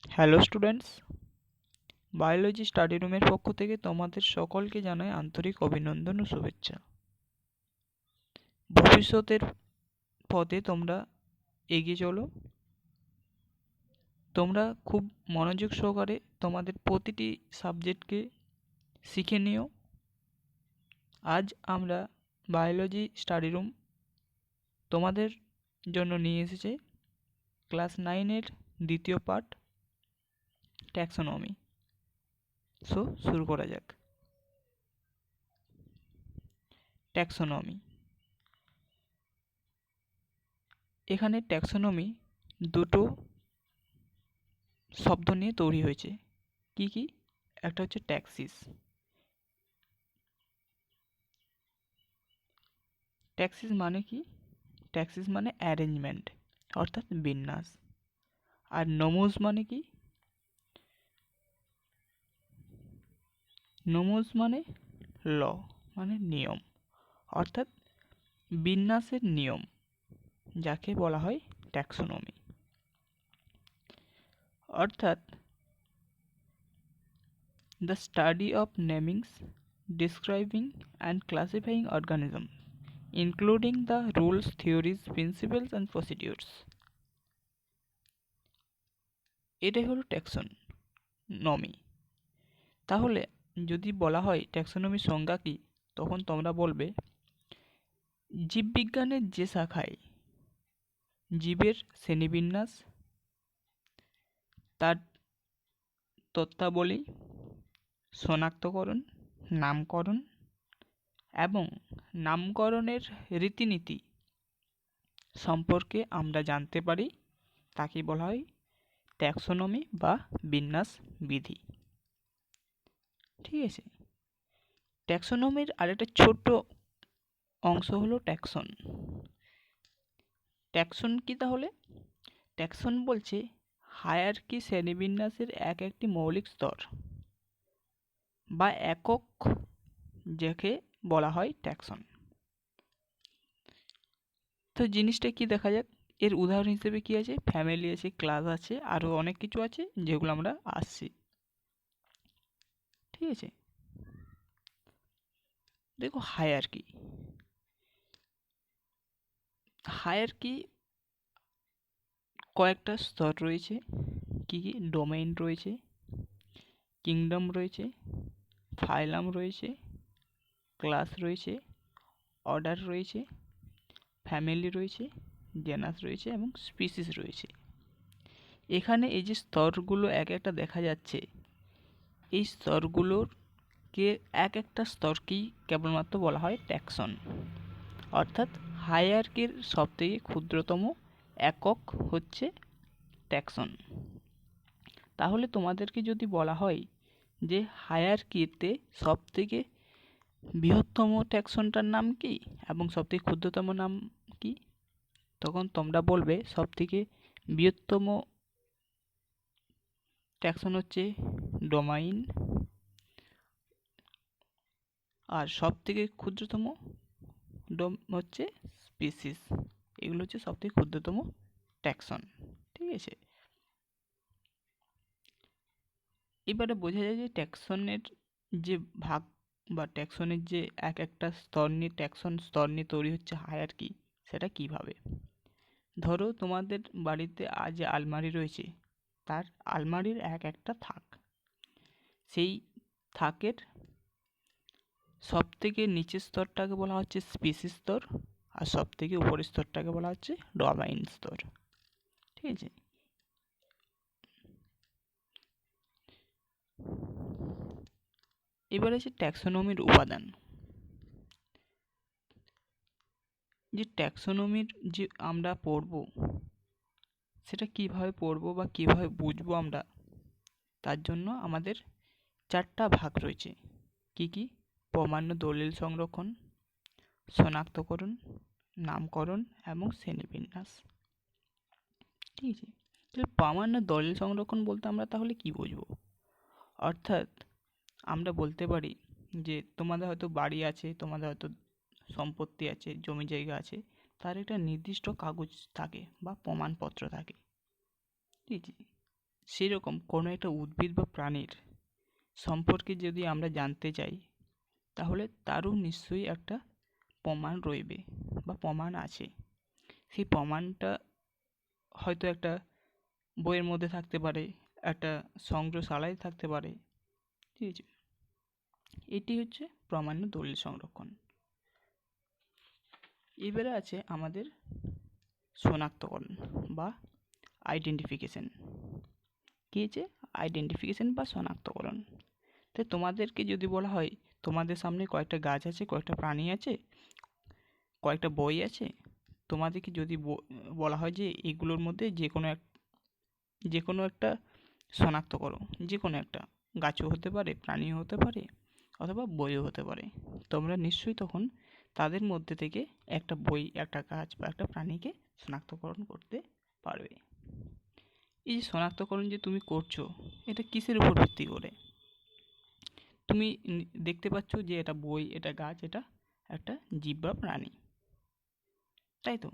Hello students, biology study রুমের পক্ষ থেকে তোমাদের সকলকে জানাই আন্তরিক অভিনন্দন ও শুভেচ্ছা। ভবিষ্যতের পথে তোমরা এগিয়ে চলো। তোমরা খুব মনোযোগ সহকারে তোমাদের প্রতিটি সাবজেক্টকে শিখে নিও। আজ আমরা বায়োলজি স্টাডি রুম তোমাদের জন্য নিয়ে এসেছে ক্লাস 9-এর দ্বিতীয় পার্ট, ট্যাক্সোনমি। শুরু করা যাক। ট্যাক্সোনমি। এখানে ট্যাক্সোনমি দুটো শব্দ নিয়ে তৈরি হয়েছে। কি কি? একটা হচ্ছে ট্যাক্সিস। ট্যাক্সিস মানে কি? ট্যাক্সিস মানে অ্যারেঞ্জমেন্ট, অর্থাৎ বিন্যাস। আর নোমোস মানে কি? নোমোস মানে ল, মানে নিয়ম, অর্থাৎ বিন্যাসের নিয়ম, যাকে বলা হয় ট্যাক্সোনমি। অর্থাৎ the study of naming, describing and classifying organisms, including the rules, theories, principles and procedures. এটাই হলো ট্যাক্সোনমি। তাহলে যদি বলা হয় ট্যাক্সোনমির সংজ্ঞা কি, তখন তোমরা বলবে জীববিজ্ঞানের যে শাখায় জীবের শ্রেণীবিন্যাস, তার তথ্যাবলী, শনাক্তকরণ, নামকরণ এবং নামকরণের রীতিনীতি সম্পর্কে আমরা জানতে পারি, তাকে বলা হয় ট্যাক্সোনমি বা বিন্যাস বিধি। ঠিক আছে। ট্যাক্সোনমির আরেকটা ছোট অংশ হলো ট্যাক্সন। ট্যাক্সন কি তাহলে? ট্যাক্সন বলছে হায়ারার্কি, শ্রেণীবিন্যাসের একটি মৌলিক স্তর বা একক, যাকে বলা হয় ট্যাক্সন। তো জিনিসটা কি দেখা যাক। এর উদাহরণ হিসেবে কি আছে? ফ্যামিলি আছে, ক্লাস আছে, আরও অনেক কিছু আছে যেগুলো আমরা আসছি। ঠিক আছে। দেখো হায়ারার্কি। হায়ারার্কি কয়েকটা স্তর রয়েছে। কি কি? ডোমেইন রয়েছে, কিংডম রয়েছে, ফাইলাম রয়েছে, ক্লাস রয়েছে, অর্ডার রয়েছে, ফ্যামিলি রয়েছে, জেনাস রয়েছে এবং স্পিসিস রয়েছে। এখানে এই যে স্তরগুলো এক একটা দেখা যাচ্ছে, এই স্তরগুলোকে এক একটা স্তরকেই কেবলমাত্র বলা হয় ট্যাক্সন। অর্থাৎ হায়ারার্কির সবথেকে ক্ষুদ্রতম একক হচ্ছে ট্যাক্সন। তাহলে তোমাদেরকে যদি বলা হয় যে হায়ারার্কিতে সবথেকে বৃহত্তম ট্যাক্সনটার নাম কি এবং সবথেকে ক্ষুদ্রতম নাম কি, তখন তোমরা বলবে সবথেকে বৃহত্তম ট্যাক্সন হচ্ছে ডোমাইন, আর সবথেকে ক্ষুদ্রতম হচ্ছে স্পিসিস। এগুলো হচ্ছে সবথেকে ক্ষুদ্রতম ট্যাক্সন। ঠিক আছে। এবারে বোঝা যায় যে ট্যাক্সনের যে ভাগ বা ট্যাক্সনের যে এক একটা স্তর নিয়ে ট্যাক্সন স্তর নিয়ে তৈরি হচ্ছে হায়ারার্কি, সেটা কিভাবে? ধরো তোমাদের বাড়িতে যে আলমারি রয়েছে, তার আলমারির এক একটা থাক। সেই থাকের সবথেকে নিচের স্তরটাকে বলা হচ্ছে স্পিসিস স্তর, আর সবথেকে উপরের স্তরটাকে বলা হচ্ছে ডোমাইন স্তর। ঠিক আছে। এবার আছে ট্যাক্সোনমির উপাদান। যে ট্যাক্সোনমির যে আমরা পড়ব, সেটা কিভাবে পড়ব বা কিভাবে বুঝবো আমরা, তার জন্য আমাদের চারটা ভাগ রয়েছে। কি কি? প্রামাণ্য দলিল সংরক্ষণ, শনাক্তকরণ, নামকরণ এবং শ্রেণীবিন্যাস। ঠিক আছে। তাহলে প্রামাণ্য দলিল সংরক্ষণ বলতে আমরা তাহলে কি বুঝবো? অর্থাৎ আমরা বলতে পারি যে তোমাদের হয়তো বাড়ি আছে, তোমাদের হয়তো সম্পত্তি আছে, জমি জায়গা আছে, তার একটা নির্দিষ্ট কাগজ থাকে বা প্রমাণপত্র থাকে। ঠিক আছে। সেই রকম কোনো একটা উদ্ভিদ বা প্রাণীর সম্পর্কে যদি আমরা জানতে চাই, তাহলে তারও নিশ্চয়ই একটা প্রমাণ রইবে বা প্রমাণ আছে। সেই প্রমাণটা হয়তো একটা বইয়ের মধ্যে থাকতে পারে, একটা সংগ্রহশালায় থাকতে পারে। ঠিক আছে, এটি হচ্ছে প্রামাণ্য দলিল সংরক্ষণ। এবারে আছে আমাদের শনাক্তকরণ বা আইডেন্টিফিকেশন। কি আছে? আইডেন্টিফিকেশন বা শনাক্তকরণ। তো তোমাদেরকে যদি বলা হয় তোমাদের সামনে কয়েকটা গাছ আছে, কয়েকটা প্রাণী আছে, কয়েকটা বই আছে, তোমাদেরকে যদি বলা হয় যে এগুলোর মধ্যে যে কোনো একটা শনাক্ত করো, যে কোনো একটা, গাছও হতে পারে, প্রাণীও হতে পারে, অথবা বইও হতে পারে, তোমরা নিশ্চয়ই তখন তাদের মধ্যে থেকে একটা বই, একটা গাছ বা একটা প্রাণীকে শনাক্তকরণ করতে পারবে। এই যে শনাক্তকরণ যে তুমি করছো, এটা কিসের উপর ভিত্তি করে? তুমি দেখতে পাচ্ছ যে এটা বই, এটা গাছ, এটা একটা জীব বা প্রাণী, তাই তো?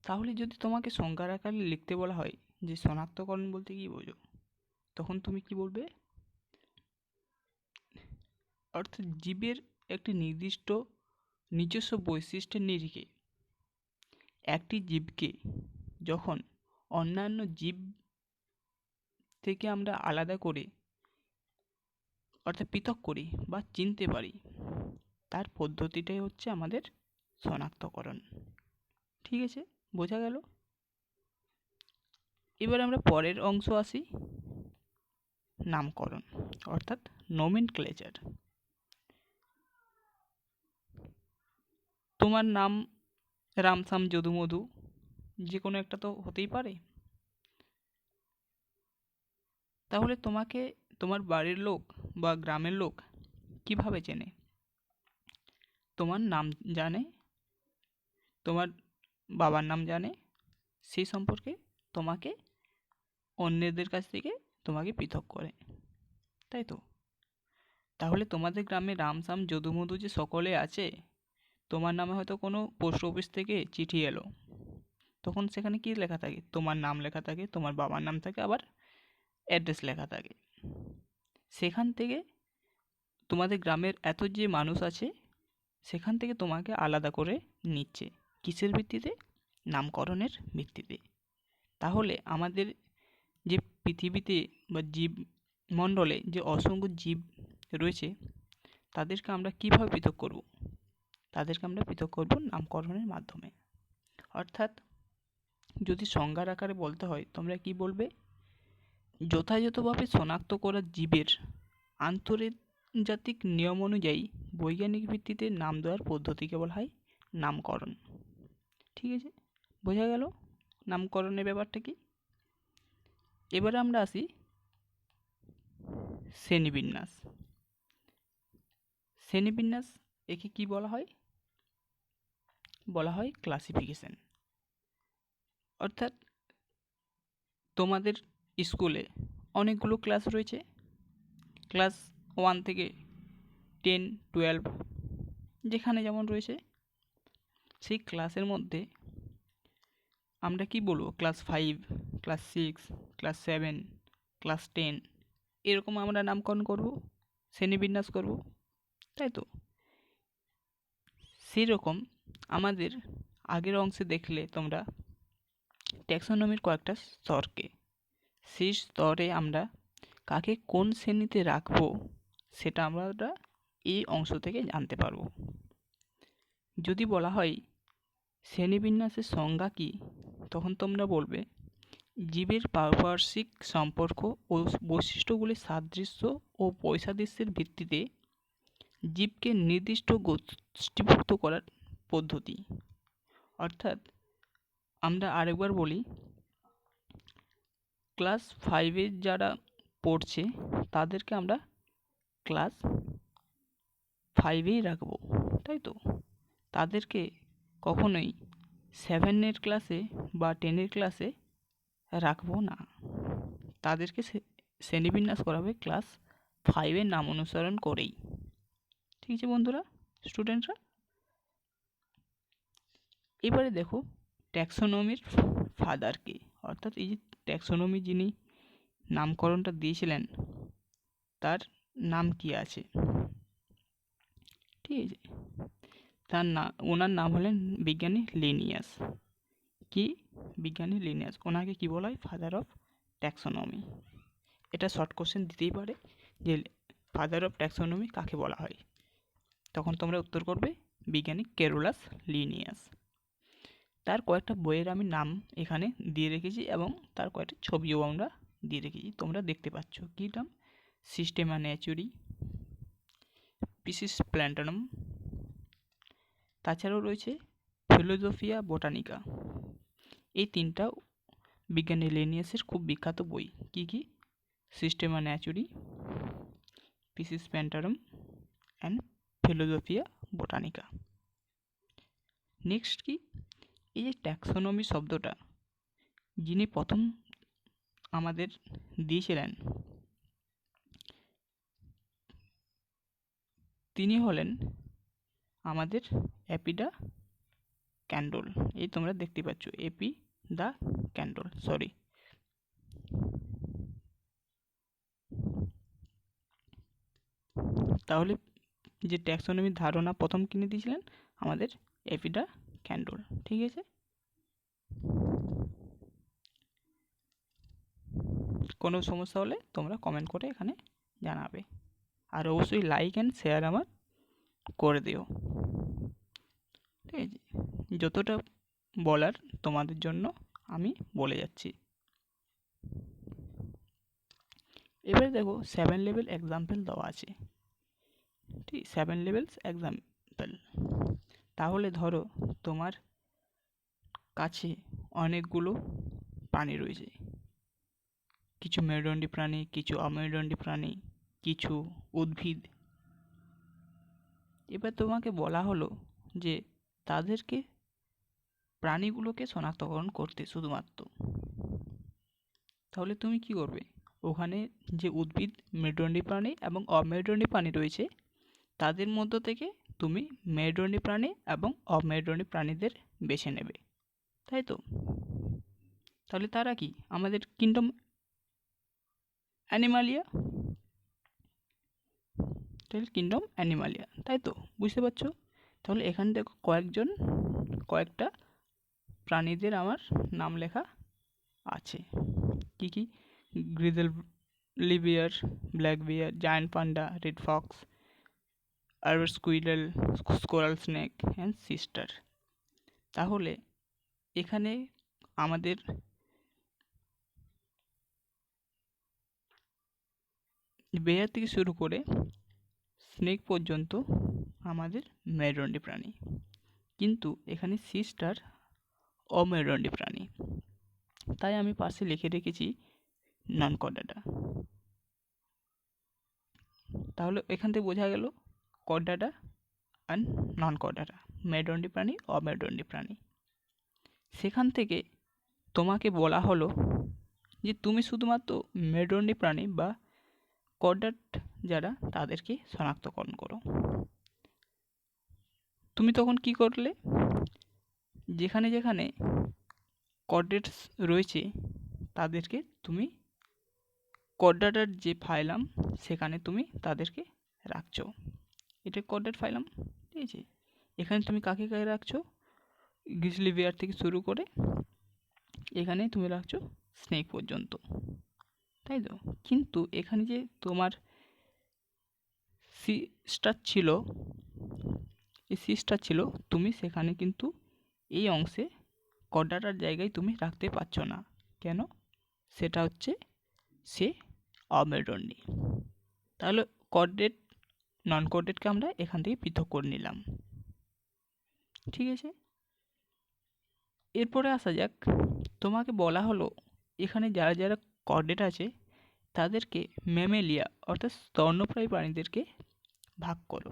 তাহলে যদি তোমাকে সংজ্ঞার আকারে লিখতে বলা হয় যে শনাক্তকরণ বলতে কি বোঝো, তখন তুমি কি বলবে? অর্থাৎ জীবের একটি নির্দিষ্ট নিজস্ব বৈশিষ্ট্যের নিরিখে একটি জীবকে যখন অন্যান্য জীব থেকে আমরা আলাদা করে, অর্থাৎ পৃথক করি বা চিনতে পারি, তার পদ্ধতিটাই হচ্ছে আমাদের শনাক্তকরণ। ঠিক আছে, বোঝা গেল? এবার আমরা পরের অংশ আসি, নামকরণ অর্থাৎ নোমেনক্লেচার। তোমার নাম রামসাম যদু মধু, যে কোনো একটা তো হতেই পারে। তাহলে তোমাকে তোমার বাড়ির লোক বা গ্রামের লোক কিভাবে চেনে? তোমার নাম জানে, তোমার বাবার নাম জানে, সেই সম্পর্কে তোমাকে অন্যদের কাছ থেকে তোমাকে পৃথক করে, তাই তো? তাহলে তোমাদের গ্রামে রামসাম যদু মধু যে সকলে আছে, তোমার নামে হয়তো কোনো পোস্ট অফিস থেকে চিঠি এলো, তখন সেখানে কি লেখা থাকে? তোমার নাম লেখা থাকে, তোমার বাবার নাম থাকে, আবার অ্যাড্রেস লেখা থাকে। সেখান থেকে তোমাদের গ্রামের এত যে মানুষ আছে, সেখান থেকে তোমাকে আলাদা করে নিচ্ছে। কিসের ভিত্তিতে? নামকরণের ভিত্তিতে। তাহলে আমাদের যে পৃথিবীতে বা জীব মণ্ডলে যে অসংখ্য জীব রয়েছে, তাদেরকে আমরা কিভাবে পৃথক করব? তাদেরকে আমরা পৃথক করব নামকরণের মাধ্যমে। অর্থাৎ যদি সংজ্ঞার আকারে বলতে হয়, তোমরা কি বলবে? যথাযথভাবে শনাক্ত করা জীবের আন্তর্জাতিক নিয়ম অনুযায়ী বৈজ্ঞানিক ভিত্তিতে নাম দেওয়ার পদ্ধতিকে বলা হয় নামকরণ। ঠিক আছে, বোঝা গেল নামকরণের ব্যাপারটা কি? এবারে আমরা আসি শ্রেণীবিন্যাস। শ্রেণীবিন্যাস একে কি বলা হয়? বলা হয় ক্লাসিফিকেশন। অর্থাৎ তোমাদের স্কুলে অনেকগুলো ক্লাস রয়েছে, ক্লাস 1 থেকে 10, 12, যেখানে যেমন রয়েছে। সেই ক্লাসের মধ্যে আমরা কি বলবো? ক্লাস 5, ক্লাস 6, ক্লাস 7, ক্লাস 10, এরকম আমরা নামকরণ করব, শ্রেণীবিন্যাস করব, তাই তো? সেই রকম আমাদের আগের অংশে দেখলে তোমরা ট্যাক্সোনমির কয়েকটা স্তরকে, সেই স্তরে আমরা কাকে কোন শ্রেণীতে রাখবো সেটা আমরা এই অংশ থেকে জানতে পারবো। যদি বলা হয় শ্রেণীবিন্যাসের সংজ্ঞা কী, তখন তোমরা বলবে জীবের পারপার্শ্বিক সম্পর্ক ও বৈশিষ্ট্যগুলির সাদৃশ্য ও বৈসাদৃশ্যের ভিত্তিতে জীবকে নির্দিষ্ট গোষ্ঠীভুক্ত করার পদ্ধতি। অর্থাৎ আমরা আরেকবার বলি, ক্লাস 5-এ যারা পড়ছে তাদেরকে আমরা ক্লাস 5-এই রাখবো, তাই তো? তাদেরকে কখনোই 7-এর ক্লাসে বা 10-এর ক্লাসে রাখবো না। তাদেরকে শ্রেণীবিন্যাস করা হবে ক্লাস 5-এর নাম অনুসরণ করেই। ঠিক আছে বন্ধুরা, স্টুডেন্টরা? এবারে দেখো ট্যাক্সোনমির ফাদার কে, অর্থাৎ এই যে ট্যাক্সোনমি যিনি নামকরণটা দিয়েছিলেন তার নাম কি আছে, ঠিক আছে। ওনার নাম হলেন বিজ্ঞানী লিনিয়াস। কি বিজ্ঞানী লিনিয়াস, ওনাকে কি বলা হয়? Father of taxonomy. এটা শর্ট কোশ্চেন দিতেই পারে যে ফাদার অফ ট্যাক্সোনমি কাকে বলা হয়, তখন তোমরা উত্তর করবে বিজ্ঞানী কেরুলাস লিনিয়াস। তার কয়েকটা বইয়ের আমি নাম এখানে দিয়ে রেখেছি এবং তার কয়েকটা ছবিও আমরা দিয়ে রেখেছি, তোমরা দেখতে পাচ্ছ। কী নাম? সিস্টেমা ন্যাচুরি, পিসিস প্ল্যান্টানাম, তাছাড়াও রয়েছে ফিলোজোফিয়া বোটানিকা। এই তিনটা বিজ্ঞানী লিনিয়াসের খুব বিখ্যাত বই। কি কি? সিস্টেমা ন্যাচুরি, পিসিস প্ল্যান্টানাম অ্যান্ড ফিলোজোফিয়া বোটানিকা। নেক্সট কি? এই যে ট্যাক্সোনমি শব্দটা যিনি প্রথম আমাদের দিয়েছিলেন তিনি হলেন আমাদের এপিডা ক্যান্ডল। এই তোমরা দেখতে পাচ্ছ এপি দা ক্যান্ডল, সরি। তাহলে যে ট্যাক্সোনমির ধারণা প্রথম কিনে দিয়েছিলেন আমাদের এপিডা ক্যান্ডল, ঠিক আছে। কোনো সমস্যা হলে তোমরা কমেন্ট করে এখানে জানাবে, আর অবশ্যই লাইক অ্যান্ড শেয়ার আমার করে দিও, ঠিক আছে। যতটা বলার তোমাদের জন্য আমি বলে যাচ্ছি। এবারে দেখো 7 লেভেল এক্সাম্পল দেওয়া আছে, ঠিক 7 লেভেলস এক্সাম্পল। তাহলে ধরো তোমার কাছে অনেকগুলো প্রাণী রয়েছে, কিছু মেরুদণ্ডী প্রাণী, কিছু অমেরুদণ্ডী প্রাণী, কিছু উদ্ভিদ। এবার তোমাকে বলা হলো যে তাদেরকে প্রাণীগুলোকে শনাক্তকরণ করতে শুধুমাত্র। তাহলে তুমি কি করবে? ওখানে যে উদ্ভিদ, মেরুদণ্ডী প্রাণী এবং অমেরুদণ্ডী প্রাণী রয়েছে তাদের মধ্য থেকে তুমি মেরুদণ্ডী প্রাণী এবং অমেরুদণ্ডী প্রাণীদের বেছে নেবে, তাই তো? তাহলে তারা কি? আমাদের কিংডম অ্যানিমালিয়া, তাহলে কিংডম অ্যানিমালিয়া, তাই তো? বুঝতে পারছো? তাহলে এখানে দেখো কয়েকটা প্রাণীদের আমার নাম লেখা আছে। কি কি? Grizzly bear, black bear, giant panda, red fox, আরবাস squirrel, coral snake and sister. তাহলে এখানে আমাদের বেয়ার থেকে শুরু করে স্নেক পর্যন্ত আমাদের মেরুদণ্ডী প্রাণী, কিন্তু এখানে সিস্টার অমেরুদণ্ডী প্রাণী, তাই আমি পাশে লিখে রেখেছি নন কর্ডাটা। তাহলে এখান থেকে বোঝা গেল কর্ডাটা আর নন কর্ডাটা, মেরুদণ্ডী প্রাণী অমেরুদণ্ডী প্রাণী। সেখান থেকে তোমাকে বলা হলো যে তুমি শুধুমাত্র মেরুদণ্ডী প্রাণী বা কর্ডাট যারা তাদেরকে শনাক্তকরণ করো। তুমি তখন কি করলে? যেখানে যেখানে কর্ডেটস রয়েছে তাদেরকে তুমি কর্ডাটার যে ফাইলাম সেখানে তুমি তাদেরকে রাখছো। এটা কর্ডেট ফাইলাম, ঠিক আছে। এখানে তুমি কাকে কাকে রাখছো? গ্রিজলি বিয়ার থেকে শুরু করে এখানে তুমি রাখছো স্নেক পর্যন্ত, তাই তো? কিন্তু এখানে যে তোমার সিস্টার ছিল, এই সিস্টার ছিল, তুমি সেখানে কিন্তু এই অংশে কর্ডাটার জায়গায় তুমি রাখতে পারছো না। কেন? সেটা হচ্ছে সে অমেরুদণ্ডী। তাহলে কর্ডেট নন কর্ডেটকে আমরা এখান থেকে পৃথক করে নিলাম, ঠিক আছে। এরপরে আসা যাক, তোমাকে বলা হলো এখানে যারা যারা কর্ডেট আছে তাদেরকে ম্যামেলিয়া অর্থাৎ স্তন্যপ্রায়ী প্রাণীদেরকে ভাগ করো।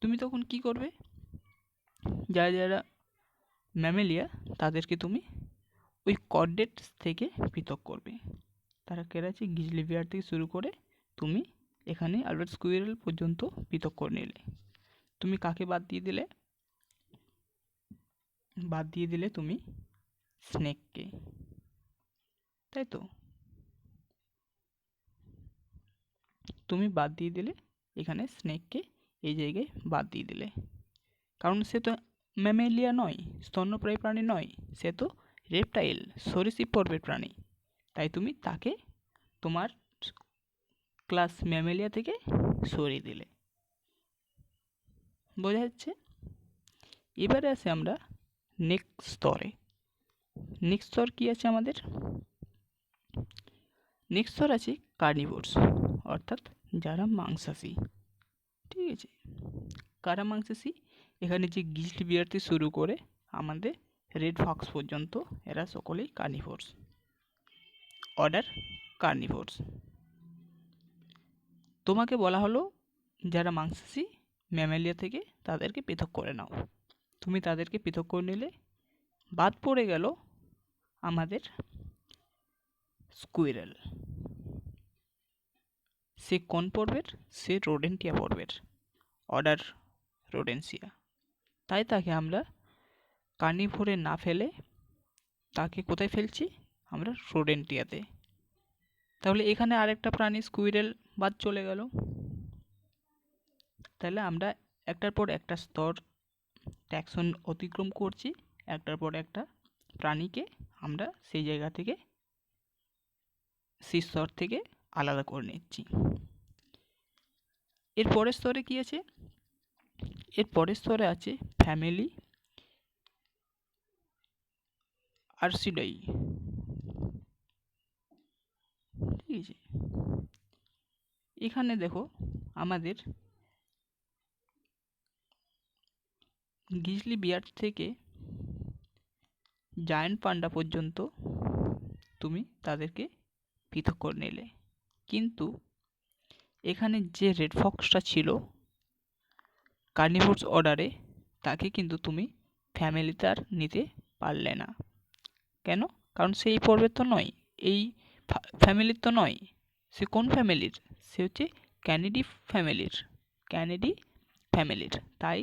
তুমি তখন কি করবে? যারা যারা ম্যামেলিয়া তাদেরকে তুমি ওই কর্ডেট থেকে পৃথক করবে। তারা কেরা আছে? গ্রিজলি বিয়ার থেকে শুরু করে তুমি এখানে আলবার্ট স্কুইরেল পর্যন্ত পৃথক করে নিলে। তুমি কাকে বাদ দিয়ে দিলে? বাদ দিয়ে দিলে তুমি স্নেককে, তাই তো? তুমি বাদ দিয়ে দিলে এখানে স্নেককে, এই জায়গায় বাদ দিয়ে দিলে, কারণ সে তো ম্যামেলিয়া নয়, স্তন্যপ্রায়ী প্রাণী নয়, সে তো রেপটাইল, সরীসৃপ পর্বের প্রাণী। তাই তুমি তাকে তোমার ক্লাস ম্যামেলিয়া থেকে সরিয়ে দিলে। বোঝা যাচ্ছে? এবারে আসি আমরা নেক্সট স্তরে। নেক্সট স্তর কি আছে আমাদের? নেক্সট স্তর আছে কার্নিভোরস, অর্থাৎ যারা মাংসাশী। ঠিক আছে, কারা মাংসাশী? এখানে যে গ্রিজলি বিয়ার থেকে শুরু করে আমাদের রেড ফক্স পর্যন্ত এরা সকলেই কার্নিভোরস। অর্ডার কার্নিভোরস। তোমাকে বলা হলো যারা মাংসাশী ম্যামেলিয়া থেকে তাদেরকে পৃথক করে নাও। তুমি তাদেরকে পৃথক করে নিলে, বাদ পড়ে গেল আমাদের স্কুইরেল। সে কোন পর্বের? সে রোডেন্টিয়া পর্বের, অর্ডার রোডেন্সিয়া। তাই তাকে আমরা কার্নিভোরে না ফেলে তাকে কোথায় ফেলছি? আমরা রোডেন্টিয়াতে। তাহলে এখানে আরেকটা প্রাণী স্কুইরেল বাদ চলে গেল। তাহলে আমরা একটার পর একটা স্তর ট্যাক্সন অতিক্রম করছি, একটার পর একটা প্রাণীকে আমরা সেই জায়গা থেকে, সেই স্তর থেকে আলাদা করে নিচ্ছি। এর পরের স্তরে কি আছে? এর পরের স্তরে আছে ফ্যামিলি আর্সিডাই। ঠিক আছে, এখানে দেখো আমাদের গ্রিজলি বিয়ার থেকে জায়ান্ট পান্ডা পর্যন্ত তুমি তাদেরকে পৃথক করে নিলে, কিন্তু এখানে যে রেড ফক্সটা ছিল কার্নিভোরস অর্ডারে, তাকে কিন্তু তুমি ফ্যামিলিতে আর নিতে পারলে না। কেন? কারণ সে এই পর্বের তো নয়, এই ফ্যামিলির তো নয়। সে কোন ফ্যামিলির? সে হচ্ছে ক্যানিডি ফ্যামিলির, ক্যানিডি ফ্যামিলির। তাই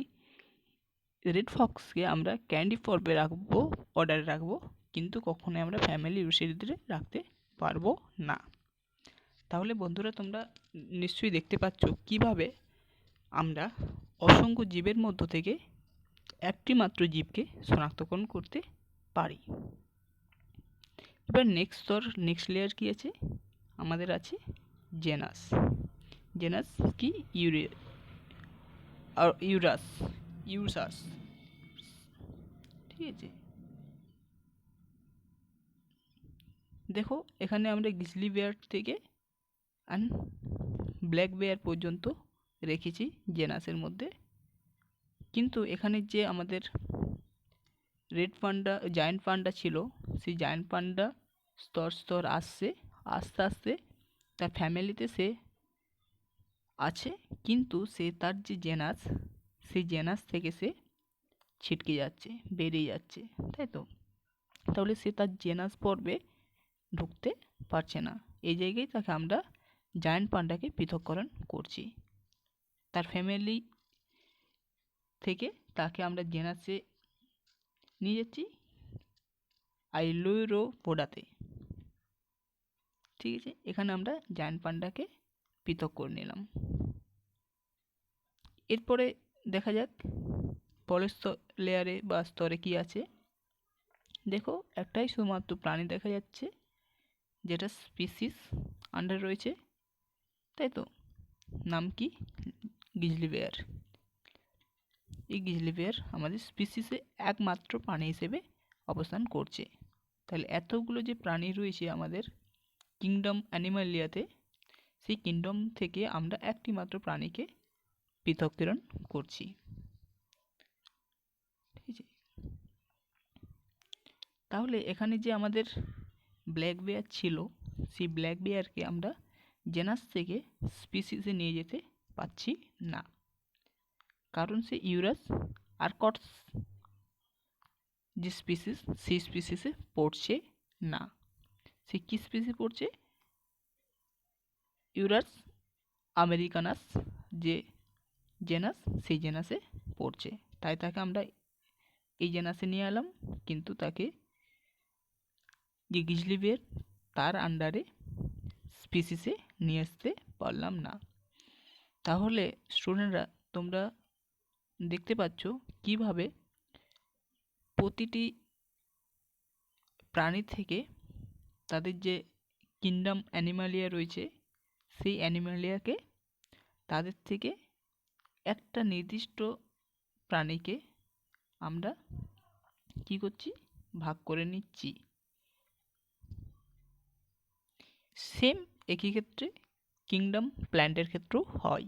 রেড ফক্সকে আমরা ক্যান্ডি পর্বে রাখবো, অর্ডারে রাখবো, কিন্তু কখনোই আমরা ফ্যামিলি ইউসিডিতে রাখতে পারবো না। তাহলে বন্ধুরা, তোমরা নিশ্চয়ই দেখতে পাচ্ছ কিভাবে আমরা অসংখ্য জীবের মধ্য থেকে একটি মাত্র জীবকে শনাক্তকরণ করতে পারি। এবার নেক্সট স্তর, নেক্সট লেয়ার কি আছে? আমাদের আছে জেনাস। জেনাস কি? ইউরাস। ঠিক আছে, দেখো এখানে আমরা গ্রিজলি বেয়ার থেকে অ্যান্ড ব্ল্যাক বেয়ার পর্যন্ত রেখেছি জেনাসের মধ্যে, কিন্তু এখানে যে আমাদের রেড পান্ডা, জায়ান্ট পান্ডা ছিল, সেই জায়ান্ট পান্ডা স্তর স্তর আসছে, আস্তে আস্তে তার ফ্যামিলিতে সে আছে, কিন্তু সে তার যে জেনাস, সেই জেনাস থেকে সে ছিটকে যাচ্ছে, বেরিয়ে যাচ্ছে, তাই তো? তাহলে সে তার জেনাস পর্বে ঢুকতে পারছে না। এই জায়গায় তাকে আমরা জায়ান্ট পান্ডাকে পৃথককরণ করছি। তার ফ্যামিলি থেকে তাকে আমরা জেনাসে নিয়ে যাচ্ছি আইলোরোপোডাতে। ঠিক আছে, এখানে আমরা জায়ান্ট পান্ডাকে পৃথক করে নিলাম। এরপরে দেখা যাক পরের লেয়ারে বা স্তরে কি আছে। দেখো একটাই শুধুমাত্র প্রাণী দেখা যাচ্ছে যেটা স্পিসিস আন্ডার রয়েছে, তাই তো? নাম কি? Grizzly bear. এই গ্রিজলি বেয়ার আমাদের স্পিসিসে একমাত্র প্রাণী হিসেবে অবস্থান করছে। তাহলে এতগুলো যে প্রাণী রয়েছে আমাদের কিংডম অ্যানিমালিয়াতে, সেই কিংডম থেকে আমরা একটি মাত্র প্রাণীকে পৃথকীকরণ করছি। ঠিক আছে, তাহলে এখানে যে আমাদের ব্ল্যাক বেয়ার ছিল, সেই ব্ল্যাক বেয়ারকে আমরা জেনাস থেকে স্পিসিসে নিয়ে যেতে পারছি না, কারণ সে ইউরাস আর্কটস যে স্পিসিস, সেই স্পিসিসে পড়ছে না। সে কি স্পিসিসে পড়ছে? ইউরাস আমেরিকানাস যে জেনাস, সেই জেনাসে পড়ছে। তাই তাকে আমরা এই জেনাসে নিয়ে এলাম, কিন্তু তাকে গ্রিজলি বেয়ার তার আন্ডারে স্পিসিসে নিয়ে আসতে পারলাম না। তাহলে স্টুডেন্টরা তোমরা দেখতে পাচ্ছ কিভাবে প্রতিটি প্রাণী থেকে তাদের যে কিংডম অ্যানিমালিয়া রয়েছে সেই অ্যানিমালিয়াকে তাদের থেকে একটা নির্দিষ্ট প্রাণীকে আমরা কি করছি, ভাগ করে নিচ্ছি। সেম একই ক্ষেত্রে কিংডম প্ল্যান্টের ক্ষেত্রেও হয়।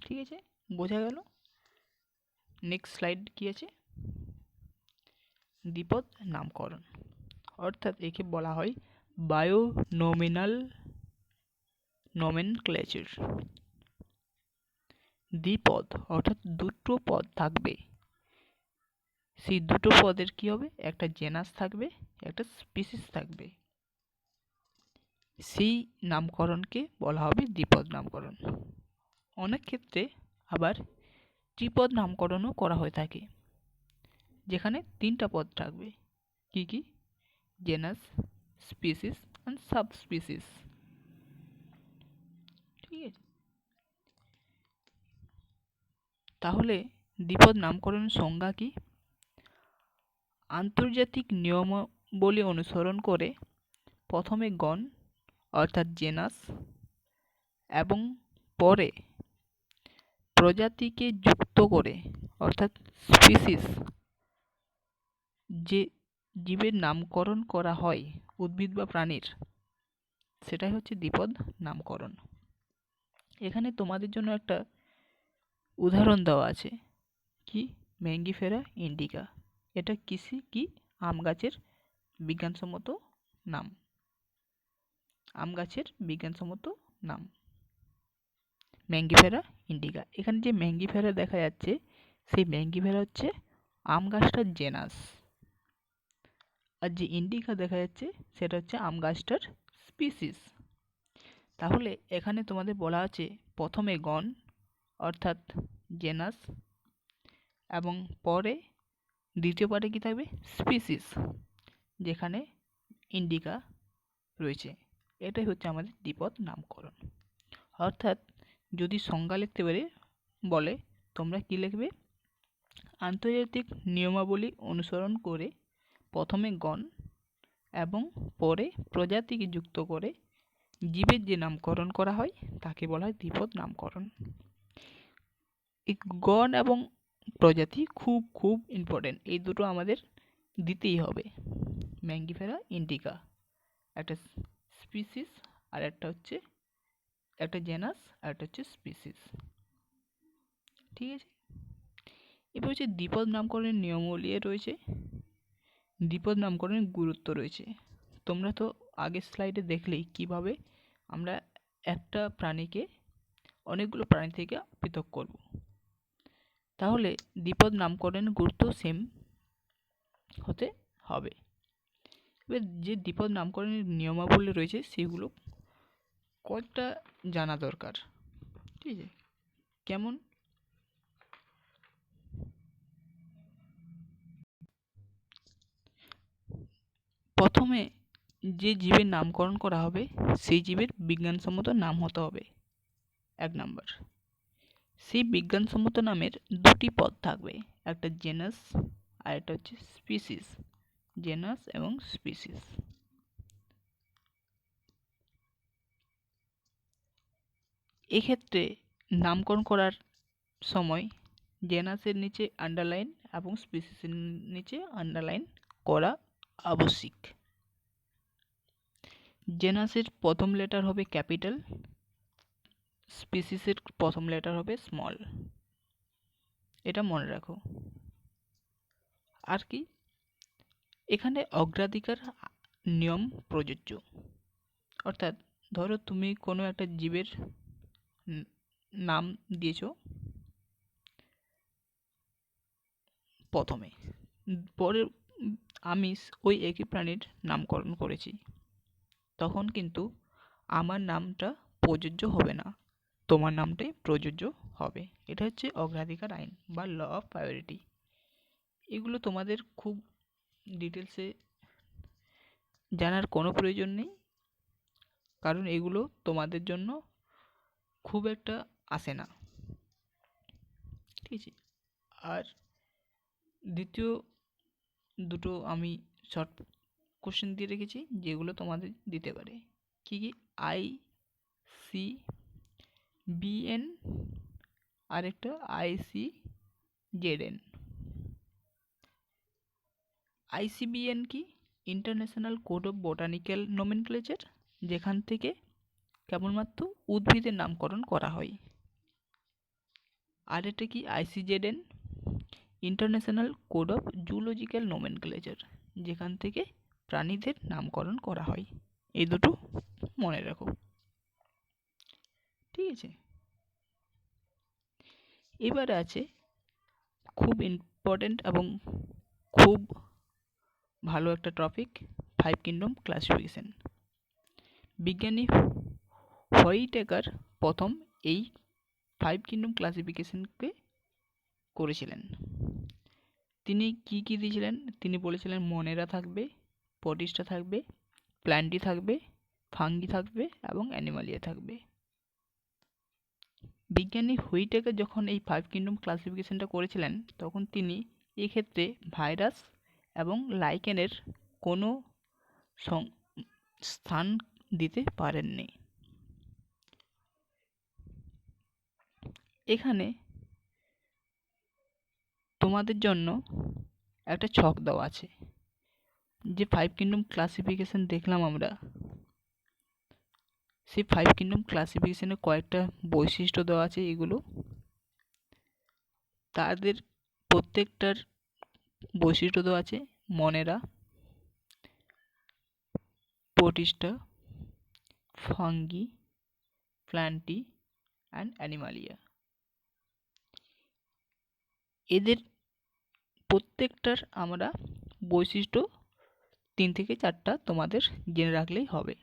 ঠিক আছে, বোঝা গেল? নেক্সট স্লাইড কি আছে? দ্বিপদ নামকরণ, অর্থাৎ একে বলা হয় বায়োনোমিনাল নমেনক্লেচার। দ্বিপদ অর্থাৎ দুটো পদ থাকবে, সেই দুটো পদের কি হবে, একটা জেনাস থাকবে, একটা স্পিসিস থাকবে, সেই নামকরণকে বলা হবে দ্বিপদ নামকরণ। অনেক ক্ষেত্রে আবার ত্রিপদ নামকরণও করা হয়ে থাকে, যেখানে তিনটা পদ থাকবে। কি কি? Genus, species and subspecies. ঠিক আছে, তাহলে দ্বিপদ নামকরণের সংজ্ঞা কি? আন্তর্জাতিক নিয়মাবলী অনুসরণ করে প্রথমে গণ অর্থাৎ জেনাস এবং পরে প্রজাতিকে যুক্ত করে অর্থাৎ স্পিসিস যে জীবের নামকরণ করা হয় উদ্ভিদ বা প্রাণীর, সেটাই হচ্ছে দ্বিপদ নামকরণ। এখানে তোমাদের জন্য একটা উদাহরণ দেওয়া আছে। কি? Mangifera indica. এটা কি? আম গাছের বিজ্ঞানসম্মত নাম। আম গাছের বিজ্ঞানসম্মত নাম ম্যাঙ্গিফেরা ইন্ডিকা। এখানে যে ম্যাঙ্গিফেরা দেখা যাচ্ছে, সেই ম্যাঙ্গিফেরা হচ্ছে আম গাছটার জেনাস, আর যে ইন্ডিকা দেখা যাচ্ছে সেটা হচ্ছে আম গাছটার স্পিসিস। তাহলে এখানে তোমাদের বলা আছে প্রথমে গণ অর্থাৎ জেনাস এবং পরে দ্বিতীয় পার্টে কি থাকবে, স্পিসিস, যেখানে ইন্ডিকা রয়েছে। এটাই হচ্ছে আমাদের দ্বিপদ নামকরণ। অর্থাৎ যদি সংজ্ঞা লিখতে বলে, তোমরা কি লিখবে? আন্তর্জাতিক নিয়মাবলী অনুসরণ করে প্রথমে গণ এবং পরে প্রজাতিকে যুক্ত করে জীবের যে নামকরণ করা হয় তাকে বলা হয় দ্বিপদ নামকরণ। এই গণ এবং প্রজাতি খুব খুব ইম্পর্টেন্ট, এই দুটো আমাদের দিতেই হবে। ম্যাঙ্গিফেরা ইন্ডিকা একটা স্পিসিস, আর একটা হচ্ছে একটা জেনাস, আর একটা হচ্ছে স্পিসিস। ঠিক আছে, এবার হচ্ছে দ্বিপদ নামকরণের নিয়মাবলী রয়েছে, দ্বিপদ নামকরণের গুরুত্ব রয়েছে। তোমরা তো আগের স্লাইডে দেখলেই কিভাবে আমরা একটা প্রাণীকে অনেকগুলো প্রাণী থেকে পৃথক করব। তাহলে দ্বিপদ নামকরণের গুরুত্ব সেম হতে হবে। এবার যে দ্বিপদ নামকরণের নিয়মাবলী রয়েছে সেগুলো কয়েকটা জানা দরকার। ঠিক আছে, কেমন? প্রথমে যে জীবের নামকরণ করা হবে সেই জীবের বিজ্ঞানসম্মত নাম হতে হবে, 1 নাম্বার। সেই বিজ্ঞানসম্মত নামের দুটি পদ থাকবে, একটা জেনাস আর একটা হচ্ছে স্পিসিস। জেনাস এবং স্পিসিস। এক্ষেত্রে নামকরণ করার সময় জেনাসের নিচে আন্ডারলাইন এবং স্পিসিসের নিচে আন্ডারলাইন করা আবশ্যিক। জেনাসের প্রথম লেটার হবে ক্যাপিটাল, স্পিসিসের প্রথম লেটার হবে স্মল। এটা মনে রাখো। আর কি? এখানে অগ্রাধিকার নিয়ম প্রযোজ্য, অর্থাৎ ধরো তুমি কোনো একটা জীবের নাম দিয়েছো প্রথমে, পরে আমি ওই একই প্রাণীর নামকরণ করেছি, তখন কিন্তু আমার নামটা প্রযোজ্য হবে না, তোমার নামটাই প্রযোজ্য হবে। এটা হচ্ছে অগ্রাধিকার আইন বা ল অফ প্রায়োরিটি। এগুলো তোমাদের খুব ডিটেলসে জানার কোনো প্রয়োজন নেই, কারণ এগুলো তোমাদের জন্য খুব একটা আসে না। ঠিক আছে, আর দ্বিতীয় দুটো আমি শর্ট কোশ্চেন দিয়ে রেখেছি যেগুলো তোমাদের দিতে পারে। কি কি? ICBN আর একটা ICZN। ICBN কি? International code of botanical nomenclature, যেখান থেকে কেবলমাত্র উদ্ভিদের নামকরণ করা হয়। আর এটা কি? ICZN, international code of zoological nomenclature, যেখান থেকে প্রাণীদের নামকরণ করা হয়। এই দুটো মনে রাখো। ঠিক আছে, এবারে আছে খুব ইম্পর্টেন্ট এবং খুব ভালো একটা টপিক, 5 কিংডম ক্লাসিফিকেশন। বিজ্ঞানী হোয়াইটেকার প্রথম এই 5 কিংডম ক্লাসিফিকেশনকে করেছিলেন। তিনি কি কি দিয়েছিলেন? তিনি বলেছিলেন মনেরা থাকবে, প্রোটিস্টা থাকবে, প্ল্যান্টি থাকবে, ফাঙ্গি থাকবে এবং অ্যানিমালিয়া থাকবে। বিজ্ঞানী হুইটেকার যখন এই 5 কিংডম ক্লাসিফিকেশনটা করেছিলেন, তখন তিনি এক্ষেত্রে ভাইরাস এবং লাইকেনের কোনো স্থান দিতে পারেননি। এখানে তোমাদের জন্য একটা ছক দেওয়া আছে। যে 5 কিংডম ক্লাসিফিকেশন দেখলাম আমরা, সেই 5 কিংডম ক্লাসিফিকেশনের কয়েকটা বৈশিষ্ট্য দেওয়া আছে। এগুলো তাদের প্রত্যেকটার বৈশিষ্ট্য দেওয়া আছে। Monera, protista, fungi, plantae and animalia. এদের প্রত্যেকটার আমরা বৈশিষ্ট্য 3 থেকে 4টা তোমাদের জেনে রাখলেই হবে।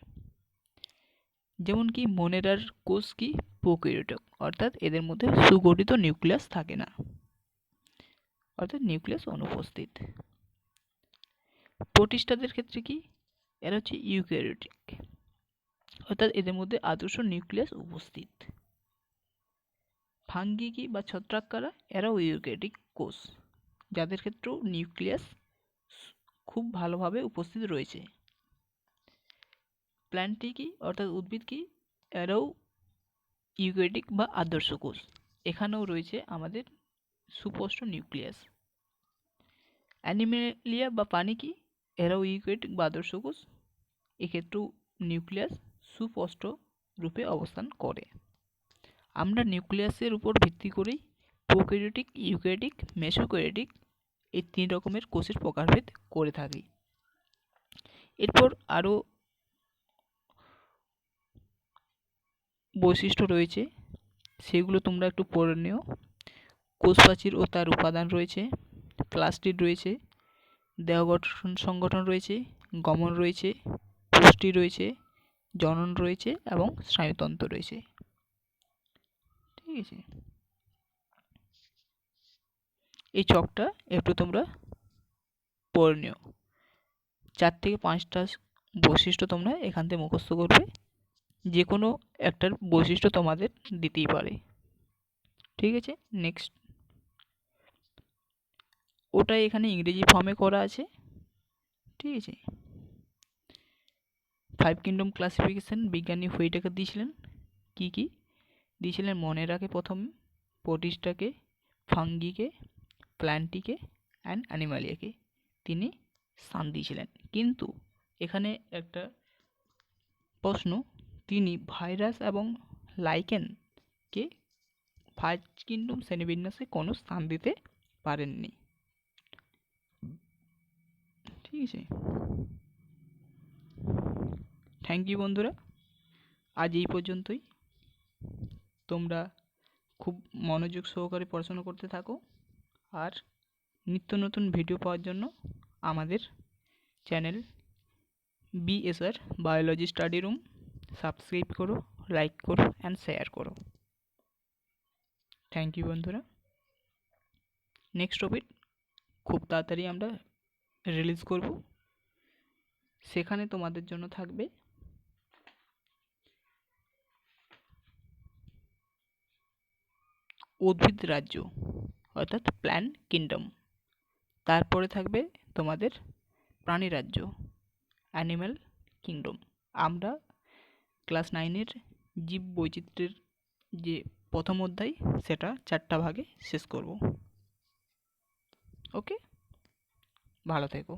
যেমন কি মনেরার কোষ কি? প্রোক্যারিওটিক, অর্থাৎ এদের মধ্যে সুগঠিত নিউক্লিয়াস থাকে না, অর্থাৎ নিউক্লিয়াস অনুপস্থিত। প্রোটিস্টাদের ক্ষেত্রে কি? এরা হচ্ছে ইউক্যারিওটিক, অর্থাৎ এদের মধ্যে আদর্শ নিউক্লিয়াস উপস্থিত। ফাঙ্গি কি বা ছত্রাককারা? এরাও ইউক্যারিওটিক কোষ, যাদের ক্ষেত্রেও নিউক্লিয়াস খুব ভালোভাবে উপস্থিত রয়েছে। প্ল্যান্টি কি অর্থাৎ উদ্ভিদ কি? এরাও ইউক্যারিওটিক বা আদর্শ কোষ, এখানেও রয়েছে আমাদের সুস্পষ্ট নিউক্লিয়াস। অ্যানিমেলিয়া বা প্রাণী কি? এরাও ইউক্যারিওটিক বা আদর্শ কোষ, এক্ষেত্রেও নিউক্লিয়াস সুস্পষ্ট রূপে অবস্থান করে। আমরা নিউক্লিয়াসের উপর ভিত্তি করেই প্রোক্যারিওটিক, ইউক্যারিওটিক, মেসোক্যারিওটিক এই 3 রকমের কোষের প্রকারভেদ করে থাকি। এরপর আরও বৈশিষ্ট্য রয়েছে, সেগুলো তোমরা একটু পড়ে নিও। কোষ প্রাচীর ও তার উপাদান রয়েছে, প্লাস্টিড রয়েছে, দেহ গঠন সংগঠন রয়েছে, গমন রয়েছে, পুষ্টি রয়েছে, জনন রয়েছে এবং স্নায়ুতন্ত্র রয়েছে। ঠিক আছে, এই ছকটা একটু তোমরা পড়ে নিও। 4 থেকে 5টা বৈশিষ্ট্য তোমরা এখান থেকে মুখস্থ করবে, যে কোনো একটার বৈশিষ্ট্য তোমাদের দিতেই পারে। ঠিক আছে, নেক্সট। ওটাই এখানে ইংরেজি ফর্মে করা আছে। ঠিক আছে, 5 কিংডম ক্লাসিফিকেশন বিজ্ঞানী হুইটেকার দিয়েছিলেন। কি কি দিয়েছিলেন? মনেরাকে প্রথম, প্রোটিস্টাকে, ফাঙ্গিকে, প্ল্যান্টিকে অ্যান্ড অ্যানিমালিয়াকে তিনি স্থান দিয়েছিলেন। কিন্তু এখানে একটা প্রশ্ন, তিনি ভাইরাস এবং লাইকেনকে 5 কিংডম শ্রেণীবিন্যাসে কোনো স্থান দিতে পারেননি। ঠিক আছে, থ্যাংক ইউ বন্ধুরা, আজ এই পর্যন্তই। তোমরা খুব মনোযোগ সহকারে পড়াশোনা করতে থাকো, আর নিত্য নতুন ভিডিও পাওয়ার জন্য আমাদের channel BSR biology study room subscribe করো, লাইক করো অ্যান্ড শেয়ার করো। থ্যাংক ইউ বন্ধুরা। নেক্সট টপিক খুব তাড়াতাড়ি আমরা রিলিজ করব। সেখানে তোমাদের জন্য থাকবে উদ্ভিদ রাজ্য অর্থাৎ প্ল্যান্ট কিংডম। তারপরে থাকবে তোমাদের প্রাণী রাজ্য অ্যানিম্যাল কিংডম। আমরা ক্লাস 9-এর জীব বৈচিত্র্যের যে প্রথম অধ্যায় সেটা 4টা ভাগে শেষ করব। ওকে, ভালো থেকো।